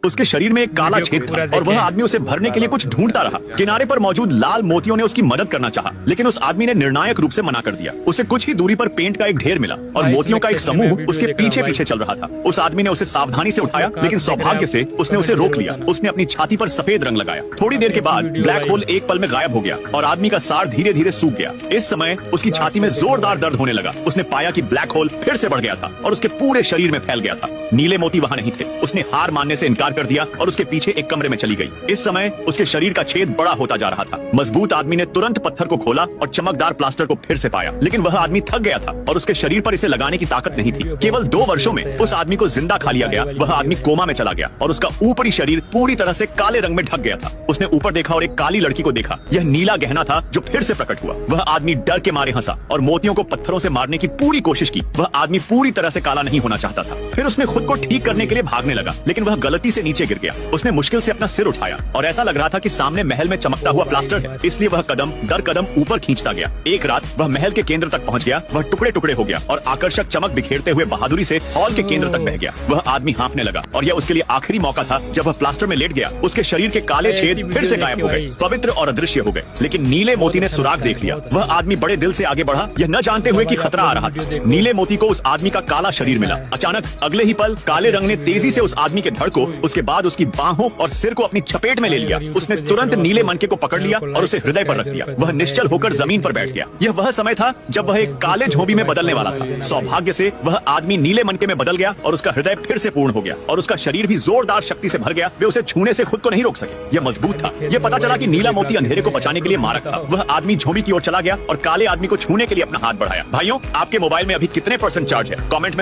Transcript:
उसके शरीर में एक काला छेद था और वह आदमी उसे भरने के लिए कुछ ढूंढता रहा। किनारे पर मौजूद लाल मोतियों ने उसकी मदद करना चाहा, लेकिन उस आदमी ने निर्णायक रूप से मना कर दिया। उसे कुछ ही दूरी पर पेंट का एक ढेर मिला और मोतियों का एक समूह उसके पीछे पीछे चल रहा था। उस आदमी ने उसे सावधानी से उठाया, लेकिन सौभाग्य से उसने उसे रोक लिया। उसने अपनी छाती पर सफेद रंग लगाया। थोड़ी देर के बाद ब्लैक होल एक पल में गायब हो गया और आदमी का सार धीरे धीरे सूख गया। इस समय उसकी छाती में जोरदार दर्द होने लगा। उसने पाया कि ब्लैक होल फिर से बढ़ गया था और उसके पूरे शरीर में फैल गया था। नीले मोती वहां नहीं थे। उसने हार मानने से इनकार कर दिया और उसके पीछे एक कमरे में चली गई। इस समय उसके शरीर का छेद बड़ा होता जा रहा था। मजबूत आदमी ने तुरंत पत्थर को खोला और चमकदार प्लास्टर को फिर से पाया, लेकिन वह आदमी थक गया था और उसके शरीर पर इसे लगाने की ताकत नहीं थी। केवल 2 वर्षों में उस आदमी को जिंदा खा लिया गया। वह आदमी कोमा में चला गया और उसका ऊपरी शरीर पूरी तरह से काले रंग में ढक गया था। उसने ऊपर देखा और एक काली लड़की को देखा। यह नीला गहना था जो फिर से प्रकट हुआ। वह आदमी डर के मारे हंसा और मोतियों को पत्थरों से मारने की पूरी कोशिश की। वह आदमी पूरी तरह से काला नहीं होना चाहता था। फिर उसने खुद को ठीक करने के लिए भागने लगा, लेकिन वह गलती से नीचे गिर गया। उसने मुश्किल से अपना सिर उठाया और ऐसा लग रहा था कि सामने महल में चमकता हुआ प्लास्टर है, इसलिए वह कदम दर कदम ऊपर खींचता गया। एक रात वह महल के केंद्र तक पहुंच गया। वह टुकड़े टुकड़े हो गया और आकर्षक चमक बिखेरते हुए बहादुरी से हॉल के केंद्र तक बह गया। वह आदमी हाँफने लगा और यह उसके लिए आखिरी मौका था। जब वह प्लास्टर में लेट गया, उसके शरीर के काले छेद फिर से गायब हो गए, पवित्र और अदृश्य हो गए। लेकिन नीले मोती ने सुराग देख लिया। वह आदमी बड़े दिल से आगे बढ़ा, यह न जानते हुए कि खतरा आ रहा था। नीले मोती को उस आदमी का काला शरीर मिला। अचानक अगले ही पल काले रंग ने तेजी से उस आदमी के धड़ को, उसके बाद उसकी बाहों और सिर को अपनी चपेट में ले लिया। उसने तुरंत नीले मनके को पकड़ लिया और उसे हृदय पर रख दिया। वह निश्चल होकर जमीन पर बैठ गया। यह वह समय था जब वह एक काले झोंबी में बदलने वाला था। सौभाग्य से वह आदमी नीले मनके में बदल गया और उसका हृदय फिर से पूर्ण हो गया और उसका शरीर भी जोरदार शक्ति से भर गया। वे उसे छूने से खुद को नहीं रोक सके। यह मजबूत था। यह पता चला कि नीला मोती अंधेरे को बचाने के लिए मारक था। वह आदमी झोंबी की ओर चला गया और काले आदमी को छूने के लिए अपना हाथ बढ़ाया। भाइयों, आपके मोबाइल में अभी कितने % चार्ज है? कमेंट में